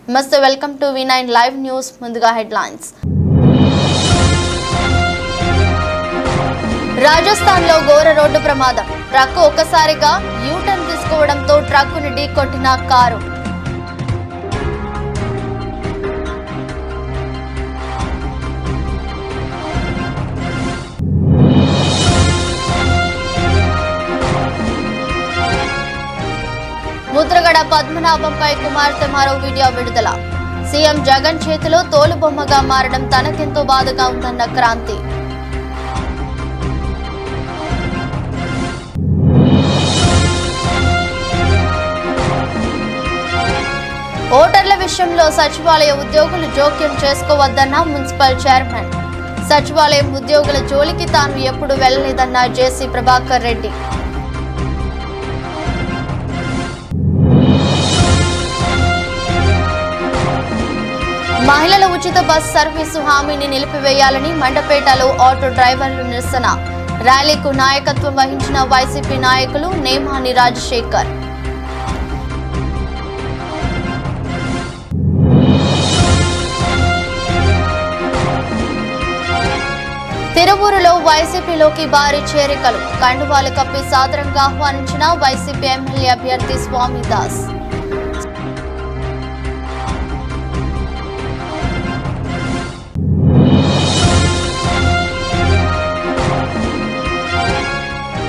నమస్తే, welcome to V9 live news. ముందుగా headlines. Rajasthan లో ఘోర రోడ్డు ప్రమాదం. ట్రక్కు ఒక్కసారిగా యూటర్న్ తీసుకోవడంతో ట్రక్కుని ఢీకొట్టిన కారు. ముద్రగడ పద్మనాభంపై కుమార్తె మరో వీడియో విడుదల. సీఎం జగన్ చేతిలో తోలుబొమ్మగా మారడం తనకెంతో బాధగా ఉందన్న క్రాంతి. ఓటర్ల విషయంలో సచివాలయ ఉద్యోగులు జోక్యం చేసుకోవద్దన్న మున్సిపల్ చైర్మన్. సచివాలయం ఉద్యోగుల జోలికి తాను ఎప్పుడు వెళ్లలేదన్న జేసీ ప్రభాకర్ రెడ్డి. మహిళల ఉచిత బస్ సర్వీసు హామీని నిలిపివేయాలని మండపేటలో ఆటో డ్రైవర్లు నిరసన. ర్యాలీకు నాయకత్వం వహించిన వైసీపీ నాయకులు నేమాని రాజశేఖర్. తిరువూరులో వైసీపీలోకి భారీ చేరికలు. కండువాలు కప్పి సాదరంగా ఆహ్వానించిన వైసీపీ ఎమ్మెల్యే అభ్యర్థి స్వామిదాస్.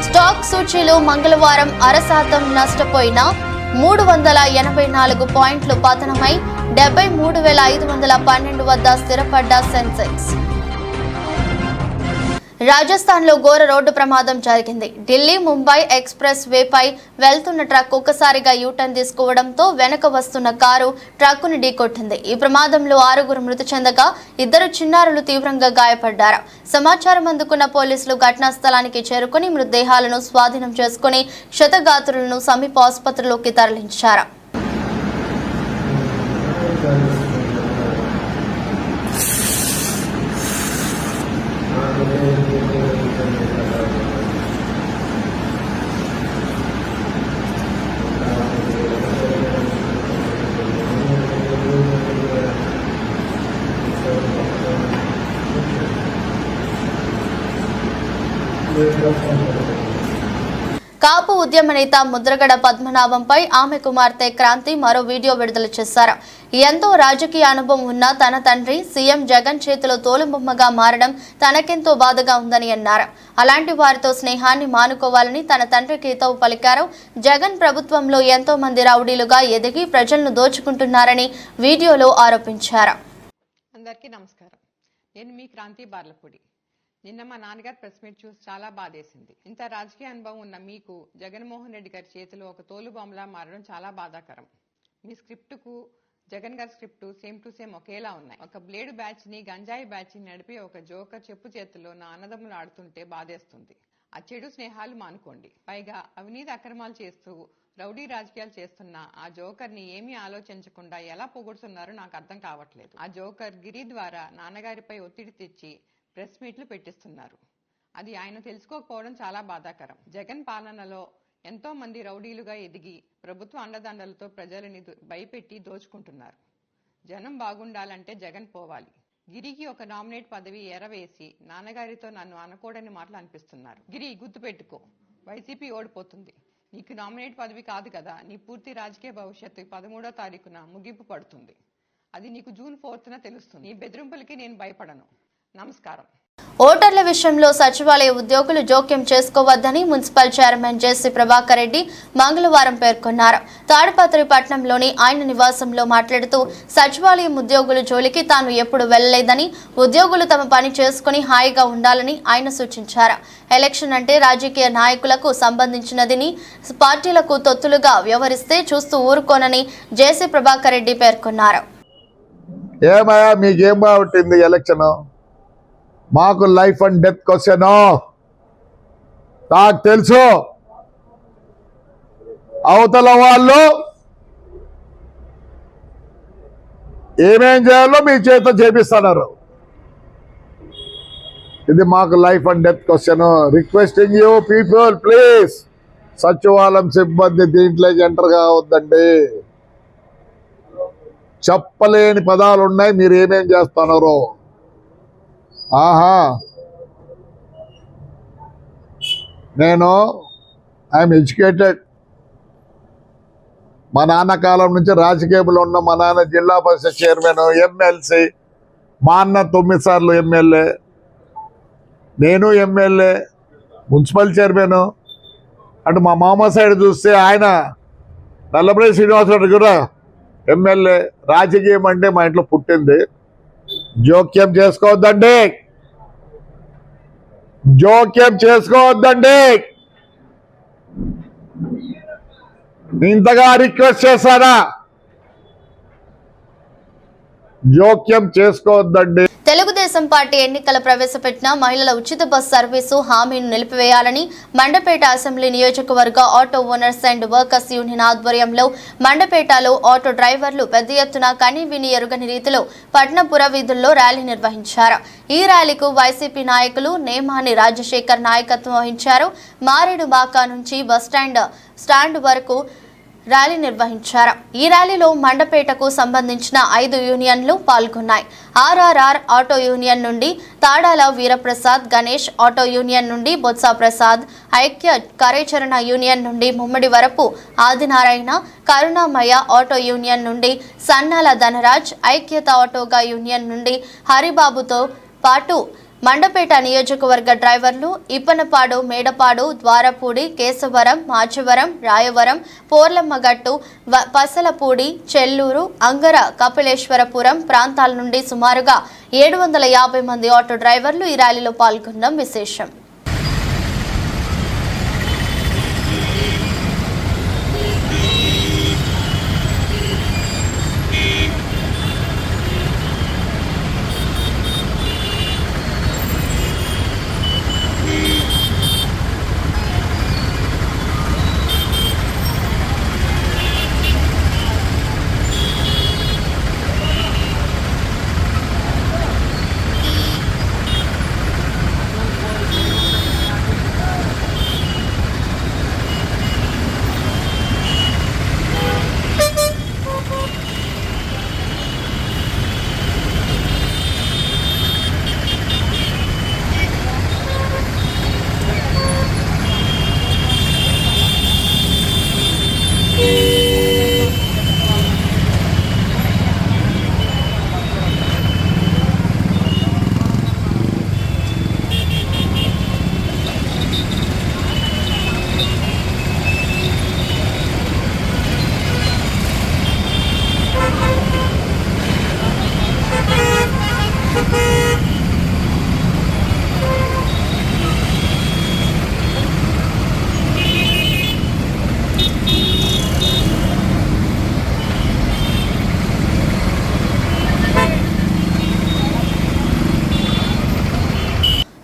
స్టాక్ సూచీలు మంగళవారం 0.5% నష్టపోయిన 384 పాయింట్లు పతనమై 73,512 వద్ద స్థిరపడ్డ సెన్సెక్స్. రాజస్థాన్ లో ఘోర రోడ్డు ప్రమాదం జరిగింది. ఢిల్లీ ముంబై ఎక్స్ప్రెస్ వేపై వెళ్తున్న ట్రక్ ఒక్కసారిగా యూటర్న్ తీసుకోవడంతో వెనక వస్తున్న కారు ట్రక్కును ఢీకొట్టింది. ఈ ప్రమాదంలో 6 మృతి చెందగా 2 చిన్నారులు తీవ్రంగా గాయపడ్డారు. సమాచారం అందుకున్న పోలీసులు ఘటనా స్థలానికి చేరుకుని మృతదేహాలను స్వాధీనం చేసుకుని క్షతగాత్రులను సమీప ఆసుపత్రిలోకి తరలించారు. కాపు ఉద్యమ నేత ముద్రగడ పద్మనాభంపై ఆమె కుమార్తె క్రాంతి మరో వీడియో విడుదల చేశారు. ఎంతో రాజకీయ అనుభవం ఉన్న తన తండ్రి సీఎం జగన్ చేతిలో తోలుబొమ్మగా మారడం తనకెంతో బాధగా ఉందని అన్నారు. అలాంటి వారితో స్నేహాన్ని మానుకోవాలని తన తండ్రికి హితవు పలికారు. జగన్ ప్రభుత్వంలో ఎంతో మంది రౌడీలుగా ఎదిగి ప్రజలను దోచుకుంటున్నారని వీడియోలో ఆరోపించారు. అందరికీ నమస్కారం. నేను మీ క్రాంతి బార్లపూడి. నిన్న మా నాన్నగారు ప్రెస్ మీట్ చూసి చాలా బాధేసింది. ఇంత రాజకీయ అనుభవం ఉన్న మీకు జగన్మోహన్ రెడ్డి గారి చేతిలో ఒక తోలుబొమ్మలా మారడం చాలా బాధాకరం. మీ స్క్రిప్టుకు జగన్ గారి స్క్రిప్టు సేమ్ టు సేమ్ ఒకేలా ఉన్నాయి. ఒక బ్లేడ్ బ్యాచ్ ని గంజాయి బ్యాచ్ ని నడిపి ఒక జోకర్ చెప్పు చేతిలో నా అన్నదమ్ములు ఆడుతుంటే బాధేస్తుంది. ఆ చెడు స్నేహాలు మానుకోండి. పైగా అవినీతి అక్రమాలు చేస్తూ రౌడీ రాజకీయాలు చేస్తున్న ఆ జోకర్ ని ఏమీ ఆలోచించకుండా ఎలా పొగుడుతున్నారో నాకు అర్థం కావట్లేదు. ఆ జోకర్ గిరి ద్వారా నాన్నగారిపై ఒత్తిడి తెచ్చి ప్రెస్ మీట్లు పెట్టిస్తున్నారు. అది ఆయన తెలుసుకోకపోవడం చాలా బాధాకరం. జగన్ పాలనలో ఎంతో మంది రౌడీలుగా ఎదిగి ప్రభుత్వ అండదండలతో ప్రజలని భయపెట్టి దోచుకుంటున్నారు. జనం బాగుండాలంటే జగన్ పోవాలి. గిరికి ఒక నామినేట్ పదవి ఎరవేసి నాన్నగారితో నన్ను అనకూడని మాటలు అనిపిస్తున్నారు. గిరి, గుర్తుపెట్టుకో, వైసీపీ ఓడిపోతుంది. నీకు నామినేట్ పదవి కాదు కదా, నీ పూర్తి రాజకీయ భవిష్యత్తు 13వ తారీఖున ముగింపు పడుతుంది. అది నీకు జూన్ 4న తెలుస్తుంది. నీ బెదిరింపులకి నేను భయపడను. నమస్కారం. ఓటర్ల విషయంలో సచివాలయ ఉద్యోగులు జోక్యం చేసుకోవద్దని మున్సిపల్ చైర్మన్ జేసీ ప్రభాకర్ రెడ్డి మంగళవారం పేర్కొన్నారు. తాడిపత్రి పట్టణంలోని ఆయన నివాసంలో మాట్లాడుతూ సచివాలయం ఉద్యోగుల జోలికి తాను ఎప్పుడు వెళ్లలేదని, ఉద్యోగులు తమ పని చేసుకుని హాయిగా ఉండాలని ఆయన సూచించారు. ఎలక్షన్ అంటే రాజకీయ నాయకులకు సంబంధించినదని, పార్టీలకు తొత్తులుగా వ్యవహరిస్తే చూస్తూ ఊరుకోనని జేసీ ప్రభాకర్ రెడ్డి పేర్కొన్నారు. మాకు లైఫ్ అండ్ డెత్ క్వశ్చన్ నాకు తెలుసు. అవతల వాళ్ళు ఏమేం చేయాలో మీ చేత చేపిస్తున్నారు. ఇది మాకు life and death question. Requesting you people, please సచివాలయం సిబ్బంది దీంట్లో ఎంటర్ కావద్దండి. చెప్పలేని పదాలు ఉన్నాయి. మీరు ఏమేం చేస్తున్నారో. ఆహా, నేను ఐఎమ్ ఎడ్యుకేటెడ్. మా నాన్న కాలం నుంచి రాజకీయంలో ఉన్న మా నాన్న జిల్లా పరిషత్ చైర్మన్, ఎమ్మెల్సీ. మా అన్న 9 సార్లు ఎమ్మెల్యే, నేను ఎమ్మెల్యే, మున్సిపల్ చైర్మన్. అటు మా మామ సైడ్ చూస్తే ఆయన నల్లపల్లి శ్రీనివాసరెడ్డి కూడా ఎమ్మెల్యే. రాజకీయం అంటే మా ఇంట్లో పుట్టింది. జోక్యం చేసుకోవద్దండి, జోక్యం చేసుకోవద్దండి. ఇంతగా రిక్వెస్ట్ చేశారా? జోక్యం చేసుకోవద్దండి. తెలుగుదేశం పార్టీ ఎన్నికల ప్రవేశపెట్టిన మహిళల ఉచిత బస్ సర్వీసు హామీని నిలిపివేయాలని మండపేట అసెంబ్లీ నియోజకవర్గ auto owners and workers union ఆధ్వర్యంలో మండపేటలో ఆటో డ్రైవర్లు పెద్ద ఎత్తున కని విని ఎరుగని రీతిలో పట్నపుర వీధుల్లో ర్యాలీ నిర్వహించారు. ఈ ర్యాలీకు వైసీపీ నాయకులు నేమాని రాజశేఖర్ నాయకత్వం వహించారు. మారేడుబాక నుంచి స్టాండ్ వరకు ర్యాలీ నిర్వహించారు. ఈ ర్యాలీలో మండపేటకు సంబంధించిన 5 యూనియన్లు పాల్గొన్నాయి. ఆర్ఆర్ఆర్ ఆటో యూనియన్ నుండి తాడాల వీరప్రసాద్, గణేష్ ఆటో యూనియన్ నుండి బొత్స ప్రసాద్, ఐక్య కార్యాచరణ యూనియన్ నుండి ముమ్మడి వరపు ఆదినారాయణ, కరుణామయ ఆటో యూనియన్ నుండి సన్నాల ధనరాజ్, ఐక్యత ఆటోగా యూనియన్ నుండి హరిబాబుతో పాటు మండపేట నియోజకవర్గ డ్రైవర్లు ఇప్పనపాడు, మేడపాడు, ద్వారపూడి, కేశవరం, మాచవరం, రాయవరం, పోర్లమ్మగట్టు, పసలపూడి, చెల్లూరు, అంగర, కపిలేశ్వరపురం ప్రాంతాల నుండి సుమారుగా 750 మంది ఆటో డ్రైవర్లు ఈ ర్యాలీలో పాల్గొనడం విశేషం.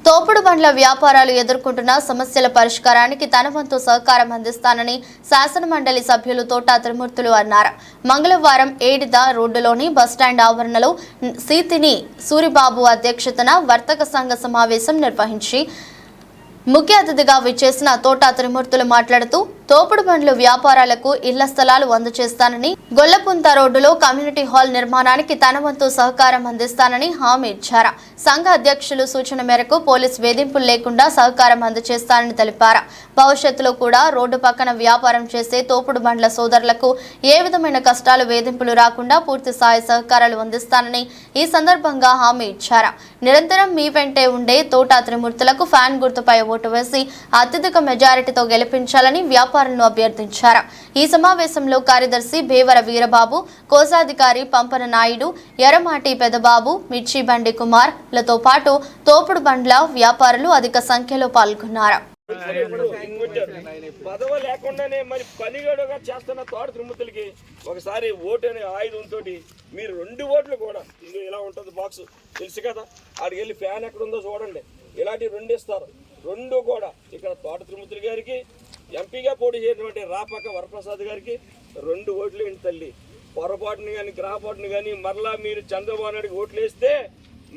తోపుడు బండ్ల వ్యాపారాలు ఎదుర్కొంటున్న సమస్యల పరిష్కారానికి తన వంతు సహకారం అందిస్తానని శాసనమండలి సభ్యులు తోట త్రిమూర్తులు అన్నారు. మంగళవారం ఏడిద రోడ్డులోని బస్టాండ్ ఆవరణలో సీతిని సూరిబాబు అధ్యక్షతన వర్తక సంఘ సమావేశం నిర్వహించి ముఖ్య అతిథిగా విచ్చేసిన తోట త్రిమూర్తులు మాట్లాడుతూ తోపుడు బండ్లు వ్యాపారాలకు ఇళ్ల స్థలాలు అందజేస్తానని, గొల్లపుంత రోడ్డులో కమ్యూనిటీ హాల్ నిర్మాణానికి తన వంతు సహకారం అందిస్తానని హామీ ఇచ్చారు. సంఘ అధ్యక్షులు సూచన మేరకు పోలీస్ వేధింపులు లేకుండా సహకారం అందజేస్తానని తెలిపారు. భవిష్యత్తులో కూడా రోడ్డు పక్కన వ్యాపారం చేసే తోపుడు బండ్ల సోదరులకు ఏ విధమైన కష్టాలు, వేధింపులు రాకుండా పూర్తి స్థాయి సహకారాలు అందిస్తానని ఈ సందర్భంగా హామీ ఇచ్చారు. నిరంతరం మీ వెంటే ఉండే తోట త్రిమూర్తులకు ఫ్యాన్ గుర్తుపై ఓటు వేసి అత్యధిక మెజారిటీతో గెలిపించాలని వ్యాపారులను అభ్యర్థించారు. ఈ సమావేశంలో కార్యదర్శి భేవర వీరబాబు, కోశాధికారి పంపన నాయుడు, ఎర్రమాటి పెదబాబు, మిర్చి బండి కుమార్ లతో పాటు తోపుడు బండ్ల వ్యాపారులు అధిక సంఖ్యలో పాల్గొన్నారు. పదవ లేకుండానే మరి పనిగడుగా చేస్తున్న తోట త్రిమూర్తులకి ఒకసారి ఓటు అనే ఆయుధంతో మీరు 2 ఓట్లు కూడా ఇది ఇలా ఉంటుంది బాక్స్ తెలుసు కదా, ఆడికి వెళ్ళి ఫ్యాన్ ఎక్కడ ఉందో చూడండి, ఇలాంటి 2 ఇస్తారు. 2 కూడా ఇక్కడ తోట త్రిమూర్తులు గారికి, ఎంపీగా పోటీ చేసినటువంటి రాపాక వరప్రసాద్ గారికి 2 ఓట్లు ఏంటి తల్లి. పొరపాటును కానీ గ్రహపాటును కానీ మరలా మీరు చంద్రబాబు నాయుడికి ఓట్లు వేస్తే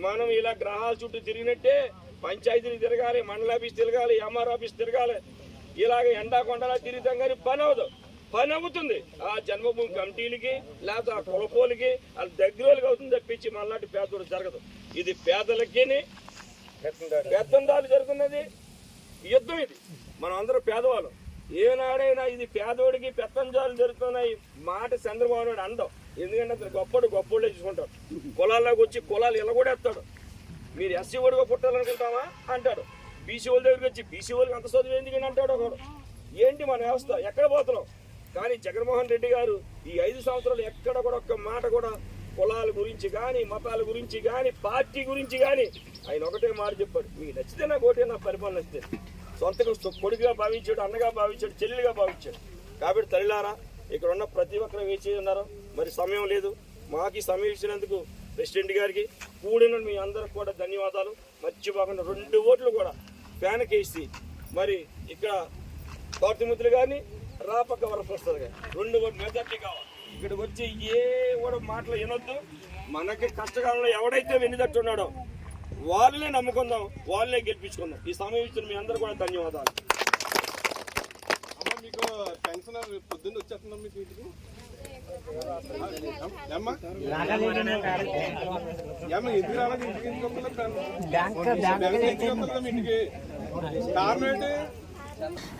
మనం ఇలా గ్రహాల చుట్టూ తిరిగినట్టే పంచాయతీలు తిరగాలి, మండల ఆఫీస్ తిరగాలి, ఎంఆర్ ఆఫీస్ తిరగాలి, ఇలాగ ఎండా కొండలా తిరుగుతాం కానీ పని అవదు. పని అవుతుంది. ఆ జన్మభూమి కమిటీలకి లేకపోతే ఆ కులపోలకి వాళ్ళ దగ్గరకి అవుతుంది తప్పించి మళ్ళాంటి పేదోడు జరగదు. ఇది పేదలకి పెత్తందాలు జరుగుతున్నది యుద్ధం. ఇది మనం అందరం పేదవాళ్ళం. ఏనాడైనా ఇది పేదోడికి పెత్తందాలు జరుగుతున్నాయి మాట చంద్రబాబు నాయుడు అందం. ఎందుకంటే అతను గొప్పోళ్ళే చూసుకుంటాడు. కులాల్లోకి వచ్చి కులాలు ఇలా కూడా ఎత్తాడు. మీరు ఎస్సీ ఓడిగా పుట్టాలనుకుంటామా అంటాడు. బీసీ వాళ్ళ దగ్గరికి వచ్చి బీసీ వాళ్ళకి అంత చదువు ఎందుకని అంటాడు ఒకడు. ఏంటి మన వ్యవస్థ? ఎక్కడ పోతున్నాం? కానీ జగన్మోహన్ రెడ్డి గారు ఈ 5 సంవత్సరాలు ఎక్కడ కూడా ఒక్క మాట కూడా కులాల గురించి కానీ మతాల గురించి కానీ పార్టీ గురించి కానీ ఆయన ఒకటే మాట చెప్పాడు, మీకు నచ్చితే నాకు ఒకటే, నా పరిపాలన నచ్చితే. సొంతగా కొడుకుగా భావించాడు, అన్నగా భావించాడు, చెల్లెలుగా భావించాడు. కాబట్టి తల్లిలారా, ఇక్కడ ఉన్న ప్రతి ఒక్కరు వేచి ఉన్నారు. మరి సమయం లేదు. మాకు ఈ సమయం ఇచ్చినందుకు ప్రెసిడెంట్ గారికి కూడిన మీ అందరికి కూడా ధన్యవాదాలు. మర్చిపోకుండా 2 ఓట్లు కూడా ఫ్యాన్కి వేసి మరి ఇక్కడ తోటముద్దులు కానీ రాపక్క వరప్రసాద్ గారు 2 ఓట్లు మెజార్టీ కావాలి. ఇక్కడికి వచ్చి ఏ కూడా మాటలు వినొద్దు. మనకి కష్టకాలంలో ఎవడైతే వెన్నుదట్టున్నాడో వాళ్ళనే నమ్ముకుందాం, వాళ్ళనే గెలిపించుకుందాం. ఈ సమయం ఇచ్చిన మీ అందరూ కూడా ధన్యవాదాలు. మీకు పెన్షన్ పొద్దున్న వచ్చేస్తుందా మీకు ఇంటికి? ఎందుకు రాలేదు ఇంటికి? ఇంటికి కారణం ఏంటి?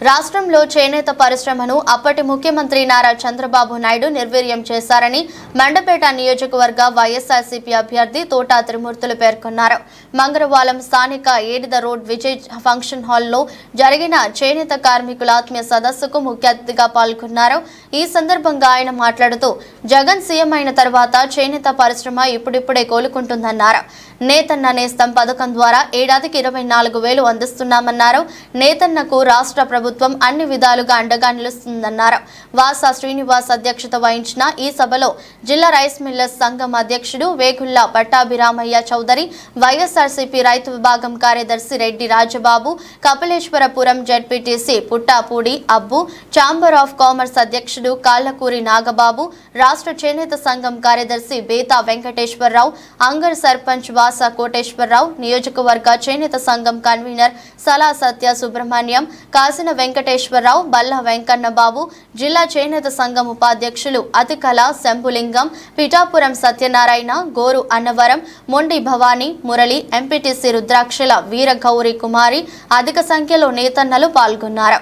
రాష్ట్రంలో చేనేత పరిశ్రమను అప్పటి ముఖ్యమంత్రి నారా చంద్రబాబు నాయుడు నిర్వీర్యం చేశారని మండపేట నియోజకవర్గ వైఎస్ఆర్సీపీ అభ్యర్థి తోటా త్రిమూర్తులు పేర్కొన్నారు. మంగళవారం స్థానిక ఏడిద రోడ్ విజయ్ ఫంక్షన్ హాల్లో జరిగిన చేనేత కార్మికుల ఆత్మీయ సదస్సుకు ముఖ్య అతిథిగా పాల్గొన్నారు. ఈ సందర్భంగా ఆయన మాట్లాడుతూ జగన్ సీఎం అయిన తర్వాత చేనేత పరిశ్రమ ఇప్పుడిప్పుడే కోలుకుంటుందన్నారు. నేతన్న నేస్తం పథకం ద్వారా ఏడాదికి 24,000 అందిస్తున్నామన్నారు. నేతన్నకు రాష్ట్ర ప్రభుత్వం అన్ని విధాలుగా అండగా నిలుస్తుందన్నారు. వాసా శ్రీనివాస్ అధ్యక్షత వహించిన ఈ సభలో జిల్లా రైస్ మిల్లర్స్ సంఘం అధ్యక్షుడు వేగుళ్ల పట్టాభిరామయ్య చౌదరి, వైఎస్ఆర్సీపీ రైతు విభాగం కార్యదర్శి Reddy Rajababu, Kapileswarapuram ZPTC Puttapudi Abbu, chamber of commerce అధ్యక్షుడు కాళ్లకూరి నాగబాబు, రాష్ట్ర చేనేత సంఘం కార్యదర్శి బేతా వెంకటేశ్వరరావు, అంగర్ సర్పంచ్ వాసా కోటేశ్వరరావు, నియోజకవర్గ చేనేత సంఘం కన్వీనర్ సలా సత్య సుబ్రహ్మణ్యం, కాసిన వెంకటేశ్వరరావు, బల్ల వెంకన్న బాబు, జిల్లా చేనేత సంఘం ఉపాధ్యక్షులు అతికల శంభులింగం, పిఠాపురం సత్యనారాయణ, గోరు అన్నవరం, మొండి భవానీ, మురళి, ఎంపీటీసీ రుద్రాక్షల వీర గౌరి కుమారి అధిక సంఖ్యలో నేతన్నలు పాల్గొన్నారు.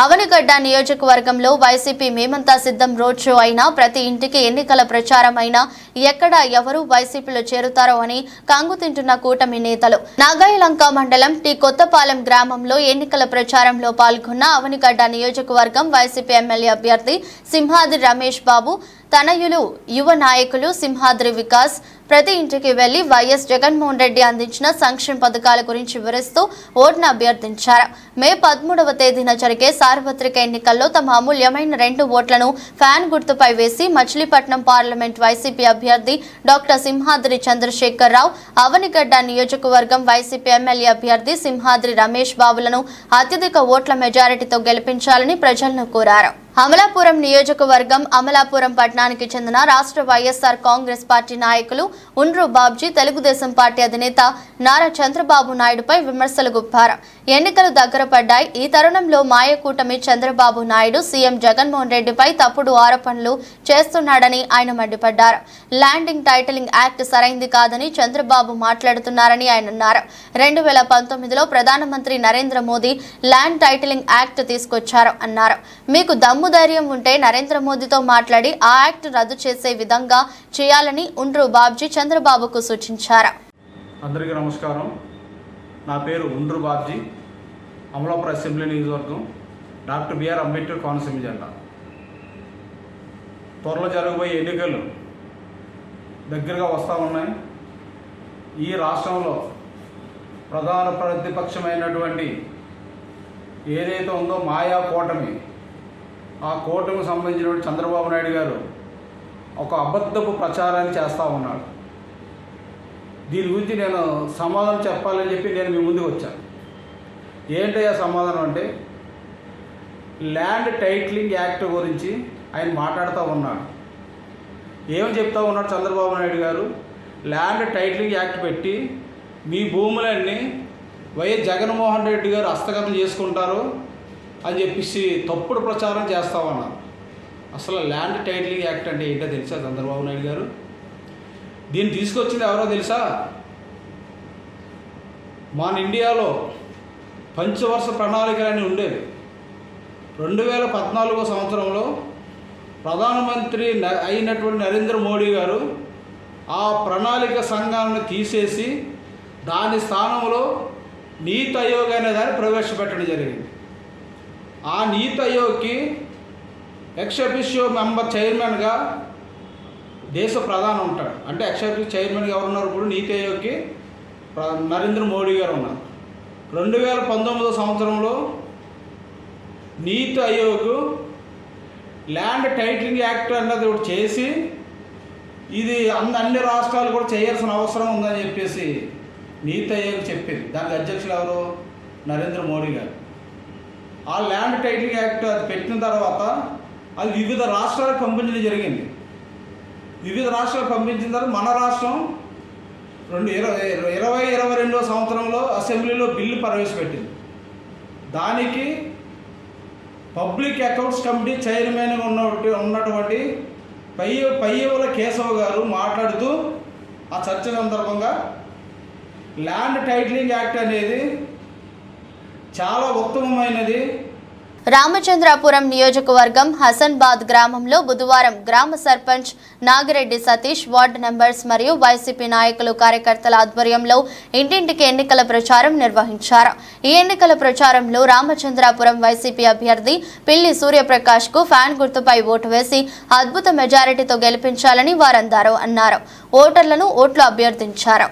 అవనిగడ్డ నియోజకవర్గంలో వైసీపీ మేమంతా సిద్ధం రోడ్ షో అయినా ప్రతి ఇంటికి ఎన్నికల ప్రచారం అయినా ఎక్కడ ఎవరు వైసీపీలో చేరుతారో అని కంగుతింటున్న కూటమి నేతలు. నాగాయలంక మండలం టి కొత్తపాలెం గ్రామంలో ఎన్నికల ప్రచారంలో పాల్గొన్న అవనిగడ్డ నియోజకవర్గం వైసీపీ ఎమ్మెల్యే అభ్యర్థి సింహాద్రి రమేష్ బాబు తనయులు యువ నాయకులు సింహాద్రి వికాస్ ప్రతి ఇంటికి వెళ్లి వైఎస్ జగన్మోహన్ రెడ్డి అందించిన సంక్షేమ పథకాల గురించి వివరిస్తూ ఓటును అభ్యర్థించారు. మే 13వ తేదీన జరిగే సార్వత్రిక ఎన్నికల్లో తమ అమూల్యమైన 2 ఓట్లను ఫ్యాన్ గుర్తుపై వేసి మచిలీపట్నం పార్లమెంట్ వైసీపీ అభ్యర్థి డాక్టర్ సింహాద్రి చంద్రశేఖరరావు, అవనిగడ్డ నియోజకవర్గం వైసీపీ ఎమ్మెల్యే అభ్యర్థి సింహాద్రి రమేష్ బాబులను అత్యధిక ఓట్ల మెజారిటీతో గెలిపించాలని ప్రజలను కోరారు. అమలాపురం నియోజకవర్గం అమలాపురం పట్టణానికి చెందిన రాష్ట్ర వైఎస్ఆర్ కాంగ్రెస్ పార్టీ నాయకులు ఉండ్రు బాబ్జీ తెలుగుదేశం పార్టీ అధినేత నారా చంద్రబాబు నాయుడుపై విమర్శలు గుప్పారు. ఎన్నికలు దగ్గర పడ్డాయి. ఈ తరుణంలో మాయకూటమి చంద్రబాబు నాయుడు సీఎం జగన్మోహన్ రెడ్డిపై తప్పుడు ఆరోపణలు చేస్తున్నాడని ఆయన మండిపడ్డారు. ల్యాండింగ్ టైటిలింగ్ యాక్ట్ సరైంది కాదని చంద్రబాబు మాట్లాడుతున్నారని ఆయన అన్నారు. 2019లో ప్రధానమంత్రి Narendra Modi land titling act తీసుకొచ్చారు అన్నారు. మీకు ధైర్యం ఉంటే నరేంద్ర మోదీతో మాట్లాడి ఆ యాక్ట్ రద్దు చేసే విధంగా చేయాలని ఉండ్రు బాబ్జీ చంద్రబాబుకు సూచించారు. అందరికీ నమస్కారం. నా పేరు ఉండ్రు బాబ్జీ, అమలాపురం అసెంబ్లీ నియోజకవర్గం, డాక్టర్ బిఆర్ అంబేద్కర్ కోనసీమ జిల్లా. త్వరలో జరగబోయే ఎన్నికలు దగ్గరగా వస్తూ ఉన్నాయి. ఈ రాష్ట్రంలో ప్రధాన ప్రతిపక్షమైనటువంటి ఏదైతే ఉందో మాయా కూటమి, ఆ కూటమికి సంబంధించినటువంటి చంద్రబాబు నాయుడు గారు ఒక అబద్ధపు ప్రచారాన్ని చేస్తూ ఉన్నాడు. దీని గురించి నేను సమాధానం చెప్పాలని చెప్పి నేను మీ ముందుకు వచ్చాను. ఏంటయ్యా సమాధానం అంటే, ల్యాండ్ టైటిలింగ్ యాక్ట్ గురించి ఆయన మాట్లాడుతూ ఉన్నాడు. ఏమని చెప్తా ఉన్నాడు చంద్రబాబు నాయుడు గారు? ల్యాండ్ టైటిలింగ్ యాక్ట్ పెట్టి మీ భూములన్నీ వైఎస్ జగన్మోహన్ రెడ్డి గారు హస్తగతం చేసుకుంటారు అని చెప్పేసి తప్పుడు ప్రచారం చేస్తా ఉన్నారు. అసలు ల్యాండ్ టైటిలింగ్ యాక్ట్ అంటే ఏంటో తెలుసా చంద్రబాబు నాయుడు గారు? దీన్ని తీసుకొచ్చింది ఎవరో తెలుసా? మన ఇండియాలో పంచవర్ష ప్రణాళికలు అని ఉండేవి. 2014 సంవత్సరంలో ప్రధానమంత్రి అయినటువంటి నరేంద్ర మోడీ గారు ఆ ప్రణాళిక సంఘాలను తీసేసి దాని స్థానంలో నీతి ఆయోగ్ అనే దాన్ని ప్రవేశపెట్టడం జరిగింది. ఆ నీతి ఆయోగ్కి ఎక్స్ అఫిషియో మెంబర్ చైర్మన్గా దేశ ప్రధాని ఉంటాడు. అంటే ఎక్స్ అఫిషియో చైర్మన్గా ఎవరున్నారు? ఇప్పుడు నీతి ఆయోగ్కి నరేంద్ర మోడీ గారు ఉన్నారు. 2019 సంవత్సరంలో నీతి ఆయోగ్ ల్యాండ్ టైటిలింగ్ యాక్ట్ అన్నది ఒకటి చేసి ఇది అన్ని రాష్ట్రాలు కూడా చేయాల్సిన అవసరం ఉందని చెప్పేసి నీతి ఆయోగ్ చెప్పింది. దానికి అధ్యక్షులు ఎవరు? నరేంద్ర మోడీ గారు. ఆ ల్యాండ్ టైటిలింగ్ యాక్ట్ అది పెట్టిన తర్వాత అది వివిధ రాష్ట్రాలకు పంపించడం జరిగింది. వివిధ రాష్ట్రాలకు పంపించిన తర్వాత మన రాష్ట్రం 2022 సంవత్సరంలో అసెంబ్లీలో బిల్లు ప్రవేశపెట్టింది. దానికి పబ్లిక్ అకౌంట్స్ కమిటీ చైర్మన్గా ఉన్నటువంటి పయ్యవుల కేశవ గారు మాట్లాడుతూ ఆ చర్చ సందర్భంగా ల్యాండ్ టైటిలింగ్ యాక్ట్ అనేది చాలా ఉత్తమమైనది. రామచంద్రాపురం నియోజకవర్గం హసన్బాద్ గ్రామంలో బుధవారం గ్రామ సర్పంచ్ నాగిరెడ్డి సతీష్, వార్డు మెంబర్స్ మరియు వైసీపీ నాయకులు కార్యకర్తల ఆధ్వర్యంలో ఇంటింటికి ఎన్నికల ప్రచారం నిర్వహించారు. ఈ ఎన్నికల ప్రచారంలో రామచంద్రాపురం వైసీపీ అభ్యర్థి పిల్లి సూర్యప్రకాష్ కు ఫ్యాన్ గుర్తుపై ఓటు వేసి అద్భుత మెజారిటీతో గెలిపించాలని వారందరూ అన్నారు. ఓటర్లను ఓట్లు అభ్యర్థించారు.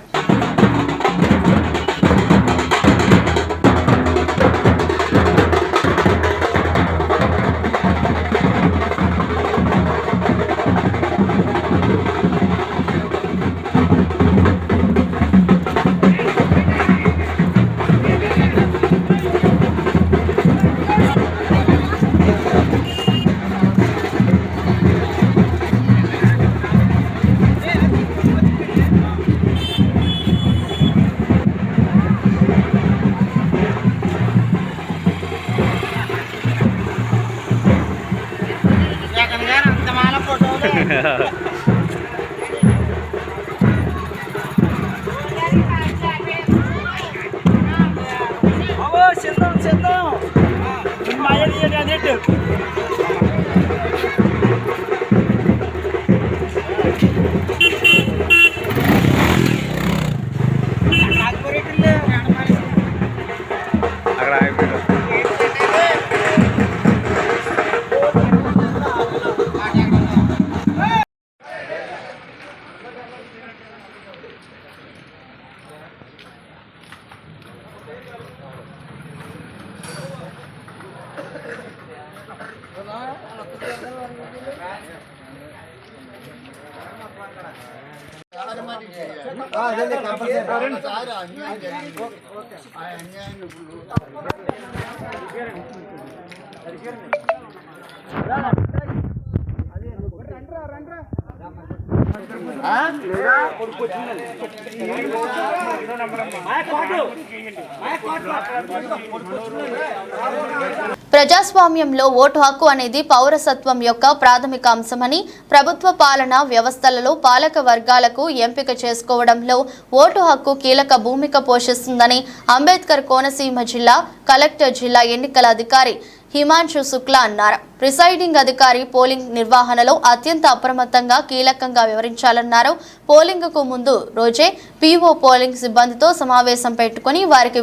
ప్రజాస్వామ్యంలో ఓటు హక్కు అనేది పౌరసత్వం యొక్క ప్రాథమిక అంశమని, ప్రభుత్వ పాలనా వ్యవస్థలలో పాలక వర్గాలకు ఎంపిక చేసుకోవడంలో ఓటు హక్కు కీలక భూమిక పోషిస్తుందని అంబేద్కర్ కోనసీమ జిల్లా కలెక్టర్, జిల్లా ఎన్నికల అధికారి హిమాంశు శుక్లా అన్నారు. ప్రిసైడింగ్ అధికారి పోలింగ్ నిర్వహణలో అత్యంత అప్రమత్తంగా కీలకంగా వివరించాలన్నారు. పోలింగ్ కు ముందు రోజే పీఓ పోలింగ్ సిబ్బందితో సమావేశం పెట్టుకుని వారికి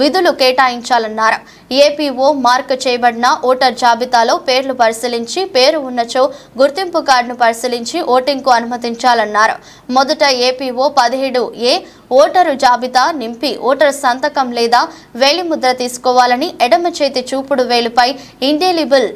విధులు కేటాయించాలన్నారు. ఏపీఓ మార్క్ చేయబడిన ఓటర్ జాబితాలో పేర్లు పరిశీలించి పేరు ఉన్నచో గుర్తింపు కార్డును పరిశీలించి ఓటింగ్ కు అనుమతించాలన్నారు. మొదట ఏపీఓ 17A ఓటరు జాబితా నింపి ఓటర్ సంతకం లేదా వేలిముద్ర తీసుకోవాలని, ఎడమ చేతి చూపుడు వేలుపై ఇండెలిబుల్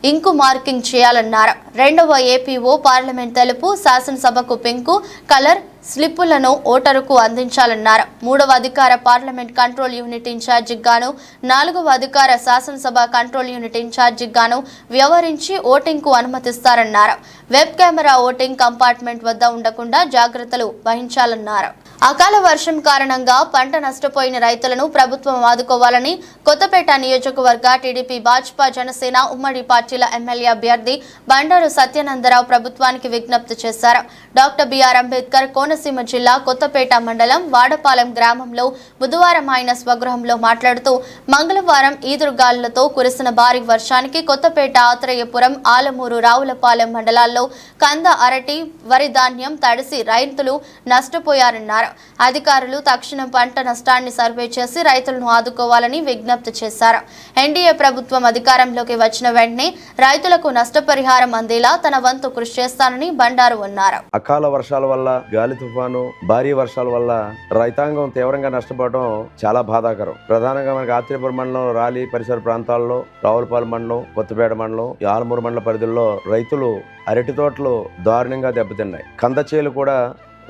ఇంకు మార్కింగ్ చేయాలన్నారు. రెండవ ఏపీఓ పార్లమెంట్ తెలుపు, శాసనసభకు పింకు కలర్ స్లిప్పులను ఓటరుకు అందించాలన్నారు. మూడవ అధికార పార్లమెంట్ కంట్రోల్ యూనిట్ ఇన్ఛార్జికి గాను, నాలుగవ అధికార శాసనసభ కంట్రోల్ యూనిట్ ఇన్ఛార్జికి గాను వ్యవహరించి ఓటింగ్ కు అనుమతిస్తారన్నారు. వెబ్ కెమెరా ఓటింగ్ కంపార్ట్మెంట్ వద్ద ఉండకుండా జాగ్రత్తలు వహించాలన్నారు. అకాల వర్షం కారణంగా పంట నష్టపోయిన రైతులను ప్రభుత్వం ఆదుకోవాలని కొత్తపేట నియోజకవర్గ టీడీపీ భాజపా జనసేన ఉమ్మడి పార్టీల ఎమ్మెల్యే అభ్యర్థి బండారు సత్యానందరావు ప్రభుత్వానికి విజ్ఞప్తి చేశారు. డాక్టర్ బిఆర్ అంబేద్కర్ కోనసీమ జిల్లా కొత్తపేట మండలం వాడపాలెం గ్రామంలో బుధవారం ఆయన స్వగృహంలో మాట్లాడుతూ మంగళవారం ఈదురుగాలులతో కురిసిన భారీ వర్షానికి కొత్తపేట, ఆత్రేయపురం, ఆలమూరు, రావులపాలెం మండలాల్లో కంద, అరటి, వరి ధాన్యం తడిసి రైతులు నష్టపోయారన్నారు. అధికారులు తక్షణం పంట నష్టాన్ని సర్వే చేసి రైతులను ఆదుకోవాలని విజ్ఞప్తి చేశారు. ఎన్డీఏ ప్రభుత్వం అధికారంలోకి వచ్చిన వెంటనే రైతులకు నష్టపరిహారం అందేలా తన వంతు కృషి చేస్తానని బండారు అన్నారు. అకాల వర్షాల వల్ల, గాలి తుఫాను, భారీ వర్షాల వల్ల రైతాంగం తీవ్రంగా నష్టపోవడం చాలా బాధాకరం. ప్రధానంగా మనకి ఆత్రేయపురం మండలం, రాలి పరిసర ప్రాంతాల్లో, రావులపాలెం మండలం, కొత్తపేట మండలం, ఆలమూరు మండల పరిధిలో రైతులు అరటి తోటలు దారుణంగా దెబ్బతిన్నాయి. కంద చేలు కూడా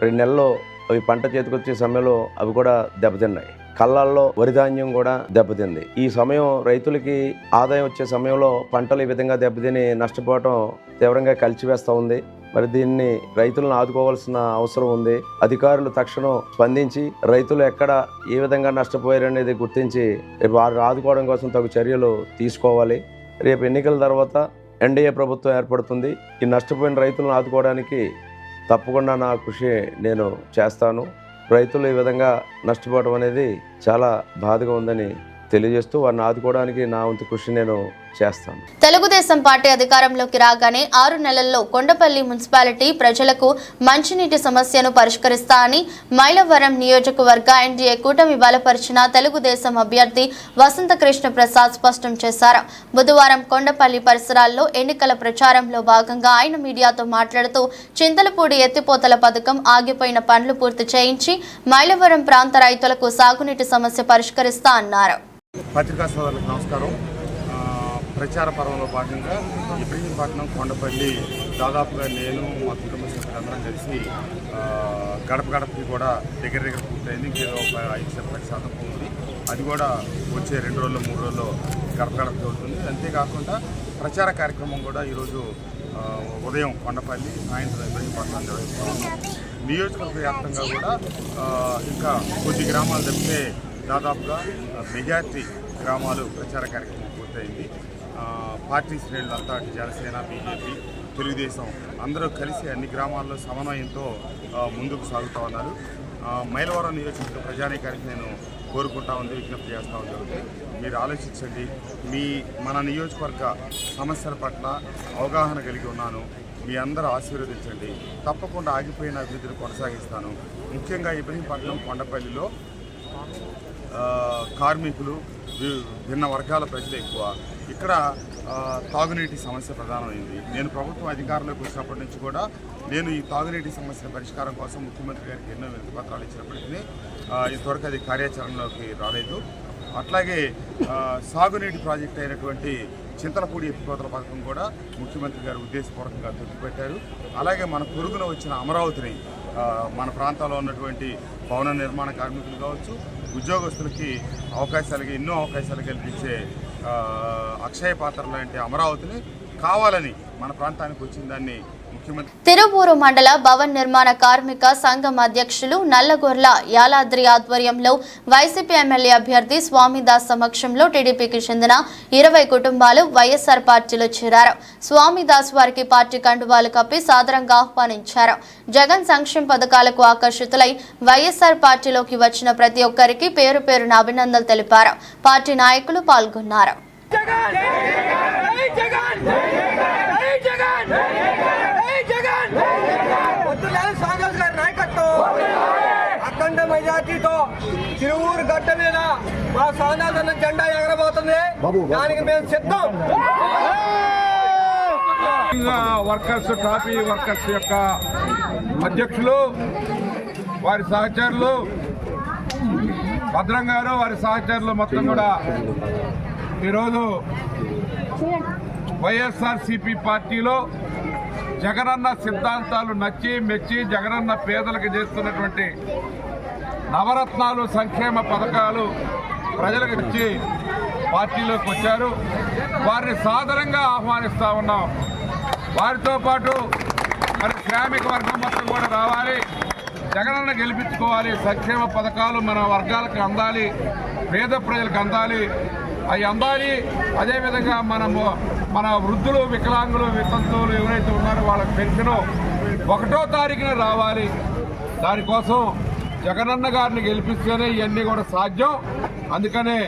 2 నెలల్లో అవి పంట చేతికొచ్చే సమయంలో అవి కూడా దెబ్బతిన్నాయి. కళ్ళల్లో వరి ధాన్యం కూడా దెబ్బతింది. ఈ సమయం రైతులకి ఆదాయం వచ్చే సమయంలో పంటలు ఈ విధంగా దెబ్బతిని నష్టపోవటం తీవ్రంగా కలిచివేస్తూ ఉంది. మరి దీన్ని రైతులను ఆదుకోవాల్సిన అవసరం ఉంది. అధికారులు తక్షణం స్పందించి రైతులు ఎక్కడ ఏ విధంగా నష్టపోయారనేది గుర్తించి రేపు వారిని ఆదుకోవడం కోసం తగు చర్యలు తీసుకోవాలి. రేపు ఎన్నికల తర్వాత ఎన్డీఏ ప్రభుత్వం ఏర్పడుతుంది. ఈ నష్టపోయిన రైతులను ఆదుకోవడానికి తప్పకుండా నా కృషి నేను చేస్తాను. రైతులు ఈ విధంగా నష్టపోవడం అనేది చాలా బాధగా ఉందని తెలియజేస్తూ వారిని ఆదుకోవడానికి నా వంతు కృషి నేను చేస్తాను. తెలుగుదేశం పార్టీ అధికారంలోకి రాగానే 6 నెలల్లో కొండపల్లి మున్సిపాలిటీ ప్రజలకు మంచినీటి సమస్యను పరిష్కరిస్తానని మైలవరం నియోజకవర్గ ఎన్డీఏ కూటమి బలపరిచిన తెలుగుదేశం అభ్యర్థి వసంతకృష్ణ ప్రసాద్ స్పష్టం చేశారు. బుధవారం కొండపల్లి పరిసరాల్లో ఎన్నికల ప్రచారంలో భాగంగా ఆయన మీడియాతో మాట్లాడుతూ చింతలపూడి ఎత్తిపోతల పథకం ఆగిపోయిన పనులు పూర్తి చేయించి మైలవరం ప్రాంత రైతులకు సాగునీటి సమస్య పరిష్కరిస్తా అన్నారు. పత్రికా సోదరులకు నమస్కారం. ప్రచార పర్వంలో భాగంగా ఇబ్రహీంపట్నం, కొండపల్లి దాదాపుగా నేను మా కుటుంబ సభ్యులందరం కలిసి గడప గడపకి కూడా దగ్గర పూర్తయింది. ఇంకేదో ఒక 5% ఉంది. అది కూడా వచ్చే 2 రోజులు 3 రోజుల్లో గడప గడపకి అవుతుంది. అంతేకాకుండా ప్రచార కార్యక్రమం కూడా ఈరోజు ఉదయం కొండపల్లి, సాయంత్రం ఇబ్రహీంపట్నం నిర్వహిస్తున్నాము. నియోజకవర్గ వ్యాప్తంగా కూడా ఇంకా కొద్ది గ్రామాలు తప్పితే దాదాపుగా మెజార్టీ గ్రామాలు ప్రచార కార్యక్రమం పూర్తయింది. పార్టీ శ్రేణులంతా జనసేన, బీజేపీ, తెలుగుదేశం అందరూ కలిసి అన్ని గ్రామాల్లో సమన్వయంతో ముందుకు సాగుతూ ఉన్నారు. మైలవరం నియోజకవర్గ ప్రజానీకానికి నేను కోరుకుంటా ఉంది, విజ్ఞప్తి చేస్తూ ఉంటుంది. మీరు ఆలోచించండి. మన నియోజకవర్గ సమస్యల పట్ల అవగాహన కలిగి ఉన్నాను. మీ అందరూ ఆశీర్వదించండి. తప్పకుండా ఆగిపోయిన అభివృద్ధిని కొనసాగిస్తాను. ముఖ్యంగా ఇబ్రహీంపట్నం, కొండపల్లిలో కార్మికులు, భిన్న వర్గాల ప్రజలు ఎక్కువ. ఇక్కడ తాగునీటి సమస్య ప్రధానమైంది. నేను ప్రభుత్వం అధికారంలోకి వచ్చినప్పటి నుంచి కూడా నేను ఈ తాగునీటి సమస్య పరిష్కారం కోసం ముఖ్యమంత్రి గారికి ఎన్నో వినతి పత్రాలు ఇచ్చినప్పటికీ ఇంతవరకు అది కార్యాచరణలోకి రాలేదు. అట్లాగే సాగునీటి ప్రాజెక్ట్ అయినటువంటి చింతలపూడి ఎత్తిపోతల పథకం కూడా ముఖ్యమంత్రి గారు ఉద్దేశపూర్వకంగా తొక్కిపెట్టారు. అలాగే మన పొరుగున వచ్చిన అమరావతిని మన ప్రాంతాల్లో ఉన్నటువంటి భవన నిర్మాణ కార్మికులు కావచ్చు, ఉద్యోగస్తులకి ఎన్నో అవకాశాలు కల్పించే అక్షయ పాత్ర లాంటి అమరావతిని కావాలని మన ప్రాంతానికి వచ్చిన దాన్ని తిరువూరు మండల భవన్ నిర్మాణ కార్మిక సంఘం అధ్యక్షులు నల్లగొర్ల యాలాద్రి ఆధ్వర్యంలో వైసీపీ ఎమ్మెల్యే అభ్యర్థి స్వామిదాస్ సమక్షంలో టీడీపీకి చెందిన 20 కుటుంబాలు వైఎస్ఆర్ పార్టీలో చేరారు. స్వామిదాస్ వారికి పార్టీ కండువాలు కప్పి సాదరంగా ఆహ్వానించారు. జగన్ సంక్షేమ పథకాలకు ఆకర్షితులై వైఎస్ఆర్ పార్టీలోకి వచ్చిన ప్రతి ఒక్కరికి పేరు పేరున అభినందనలు తెలిపారు. పార్టీ నాయకులు పాల్గొన్నారు. అఖండ మెజార్టీతో తిరువూరు గడ్డ మీద మా సోనాదన్న జెండా ఎగరబోతుంది. దానికి మేము సిద్ధం. వర్కర్స్, కాఫీ వర్కర్స్ యొక్క అధ్యక్షులు, వారి సహచరులు భద్రం గారు, వారి సహచరులు మొత్తం కూడా ఈరోజు వైఎస్ఆర్సీపీ పార్టీలో జగనన్న సిద్ధాంతాలు నచ్చి మెచ్చి జగనన్న పేదలకు చేస్తున్నటువంటి నవరత్నాలు, సంక్షేమ పథకాలు ప్రజలకు ఇచ్చి పార్టీలోకి వచ్చారు. వారిని సాదరంగా ఆహ్వానిస్తూ ఉన్నాం. వారితో పాటు మరి శ్రామిక వర్గం మొత్తం కూడా రావాలి. జగనన్న గెలిపించుకోవాలి. సంక్షేమ పథకాలు మన వర్గాలకు అందాలి, పేద ప్రజలకు అందాలి, అవి అందాలి. అదేవిధంగా మన వృద్ధులు, వికలాంగులు, వితంతువులు ఎవరైతే ఉన్నారో వాళ్ళకి పెన్షన్ 1వ తారీఖున రావాలి. దానికోసం జగనన్న గారిని గెలిపిస్తేనే ఇవన్నీ కూడా సాధ్యం. అందుకనే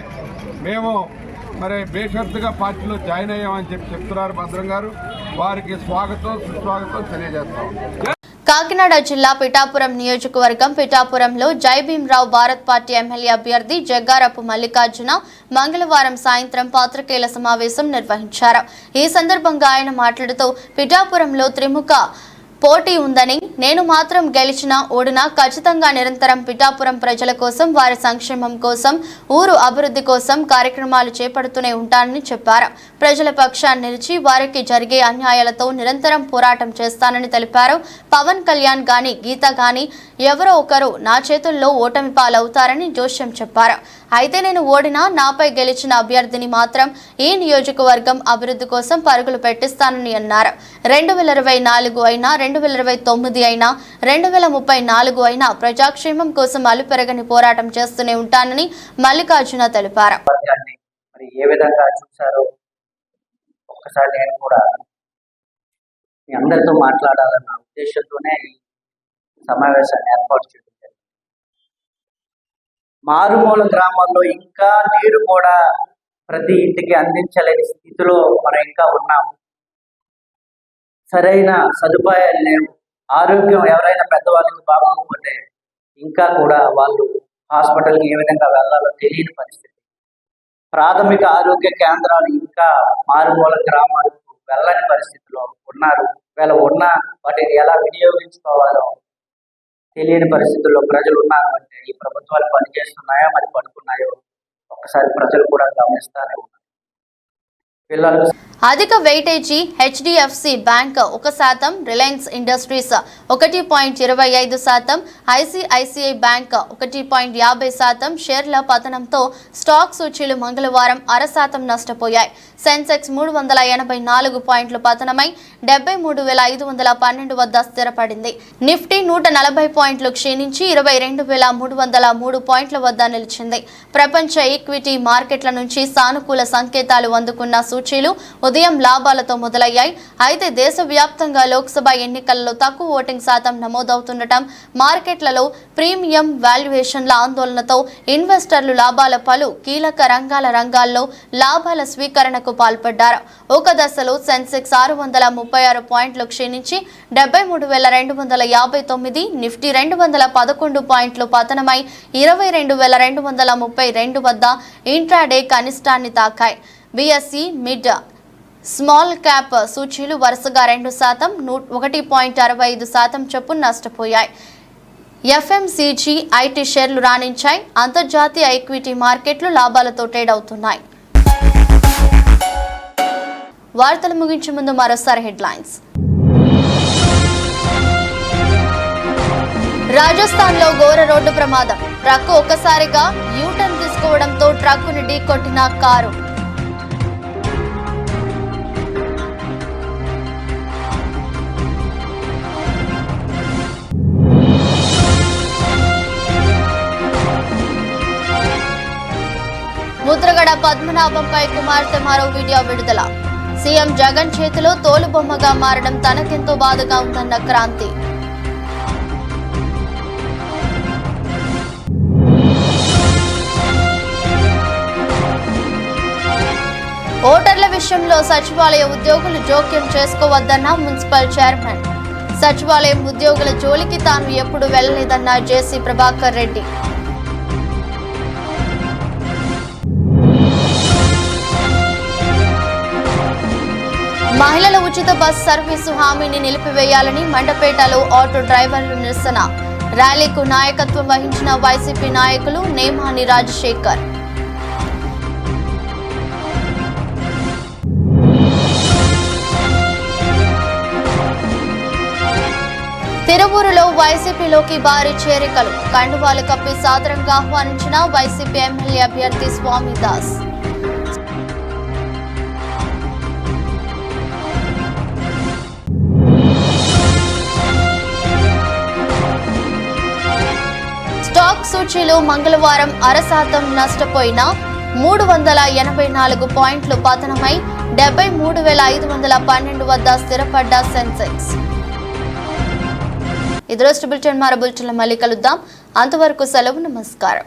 మేము మరి బేషరతుగా పార్టీలో జాయిన్ అయ్యామని చెప్తున్నారు భద్రం గారు. వారికి స్వాగతం, సుస్వాగతం తెలియజేస్తాం. కాకినాడ జిల్లా పిఠాపురం నియోజకవర్గం పిఠాపురంలో జై భీమ్రావు భారత్ పార్టీ ఎమ్మెల్యే అభ్యర్థి జగ్గారపు మల్లికార్జున మంగళవారం సాయంత్రం పాత్రికేయుల సమావేశం నిర్వహించారు. ఈ సందర్భంగా ఆయన మాట్లాడుతూ పిఠాపురంలో త్రిముఖ పోటీ ఉందని, నేను మాత్రం గెలిచినా ఓడినా ఖచ్చితంగా నిరంతరం పిఠాపురం ప్రజల కోసం, వారి సంక్షేమం కోసం, ఊరు అభివృద్ధి కోసం కార్యక్రమాలు చేపడుతూనే ఉంటానని చెప్పారు. ప్రజల పక్షాన్ని నిలిచి వారికి జరిగే అన్యాయాలతో నిరంతరం పోరాటం చేస్తానని తెలిపారు. పవన్ కళ్యాణ్ గాని, గీత గాని ఎవరో ఒకరు నా చేతుల్లో ఓటమి పాలవుతారని జోస్యం చెప్పారు. అయితే నేను ఓడినా నాపై గెలిచిన అభ్యర్థిని మాత్రం ఈ నియోజకవర్గం అభివృద్ధి కోసం పరుగులు పెట్టిస్తానని అన్నారు. 2024 అయినా 2029 అయినా 2034 అయినా ప్రజాక్షేమం కోసం అలుపెరగని పోరాటం చేస్తూనే ఉంటానని మల్లికార్జున తెలిపారు. ఏ విధంగా చూశారో ఒక్కసారి నేను కూడా మీ అందరితో మాట్లాడాలన్న ఉద్దేశంతోనే ఈ సమావేశాన్ని ఏర్పాటు చేయడం. మారుమూల గ్రామాల్లో ఇంకా నీరు కూడా ప్రతి ఇంటికి అందించలేని స్థితిలో మనం ఇంకా ఉన్నాం. సరైన సదుపాయాలు లేవు. ఆరోగ్యం ఎవరైనా పెద్దవాళ్ళకి బాగోకపోతే ఇంకా కూడా వాళ్ళు హాస్పిటల్కి ఏ విధంగా వెళ్ళాలో తెలియని పరిస్థితి. ప్రాథమిక ఆరోగ్య కేంద్రాలు ఇంకా మారుమూల గ్రామాలకు వెళ్ళని పరిస్థితిలో ఉన్నారు. వీళ్ళ ఉన్న వాటిని ఎలా వినియోగించుకోవాలో తెలియని పరిస్థితుల్లో ప్రజలు ఉన్నారు. అంటే ఈ ప్రభుత్వాలు పనిచేస్తున్నాయో మరి పడుకున్నాయో ఒక్కసారి ప్రజలు కూడా గమనిస్తానే ఉన్నారు. పిల్లలు అధిక weightage HDFC bank 1%, Reliance industries 1.25%, ICICI bank 1.50% షేర్ల పతనంతో స్టాక్ సూచీలు మంగళవారం 0.5% నష్టపోయాయి. సెన్సెక్స్ 384 పాయింట్లు పతనమై 73,512 వద్ద స్థిరపడింది. నిఫ్టీ 140 పాయింట్లు క్షీణించి 22,303 పాయింట్ల వద్ద నిలిచింది. ప్రపంచ ఈక్విటీ మార్కెట్ల నుంచి సానుకూల సంకేతాలు అందుకున్న సూచీలు ఉదయం లాభాలతో మొదలయ్యాయి. అయితే దేశవ్యాప్తంగా లోక్సభ ఎన్నికల్లో తక్కువ ఓటింగ్ శాతం నమోదవుతుండటం, మార్కెట్లలో ప్రీమియం వాల్యుయేషన్ల ఆందోళనతో ఇన్వెస్టర్లు లాభాల పలు కీలక రంగాల్లో లాభాల స్వీకరణకు పాల్పడ్డారు. ఒక దశలో సెన్సెక్స్ 636 పాయింట్లు క్షీణించి 73,259, నిఫ్టీ 211 పాయింట్లు పతనమై 22,232 వద్ద ఇంట్రాడే కనిష్టాన్ని తాకాయి. బీఎస్ఈ మిడ్ స్మాల్ క్యాప్ సూచీలు వరుసగా 2%, 1.65% చొప్పున నష్టపోయాయి. ఎఫ్ఎంసీజీ, ఐటీ షేర్లు రాణించాయి. అంతర్జాతీయ ఈక్విటీ మార్కెట్లు లాభాలతో ట్రేడ్ అవుతున్నాయి. వార్తలు ముగించే ముందు మరోసారి హెడ్లైన్స్. రాజస్థాన్లో ఘోర రోడ్డు ప్రమాదం. ట్రక్కు ఒక్కసారిగా యూటర్న్ తీసుకోవడంతో ట్రక్కును ఢీకొట్టిన కారు. ముద్రగడ పద్మనాభంపై కుమార్తె మరో వీడియో విడుదల. సీఎం జగన్ చేతిలో తోలుబొమ్మగా మారడం తనకెంతో బాధగా ఉందన్న క్రాంతి. ఓటర్ల విషయంలో సచివాలయ ఉద్యోగులు జోక్యం చేసుకోవద్దన్న మున్సిపల్ చైర్మన్. సచివాలయం ఉద్యోగుల జోలికి తాను ఎప్పుడు వెళ్లలేదన్న జేసీ ప్రభాకర్ రెడ్డి. మహిళల ఉచిత బస్ సర్వీసు హామీని నిలిపివేయాలని మండపేటలో ఆటో డ్రైవర్లు నిరసన. ర్యాలీకు నాయకత్వం వహించిన వైసీపీ నాయకులు నేమాని రాజశేఖర్. తిరువూరులో వైసీపీలోకి భారీ చేరికలు. కండువాలు కప్పి సాదరంగా ఆహ్వానించిన వైసీపీ ఎమ్మెల్యే అభ్యర్థి స్వామిదాస్. స్టాక్ సూచీలు మంగళవారం 0.5% నష్టపోయిన 384 పాయింట్లు పతనమై 73,512 వద్ద స్థిరపడ్డ సెన్సెక్స్. ఇది రోజు బులెటిన్. మరో బులెటిన్లో మళ్ళీ కలుద్దాం. అంతవరకు సెలవు. నమస్కారం.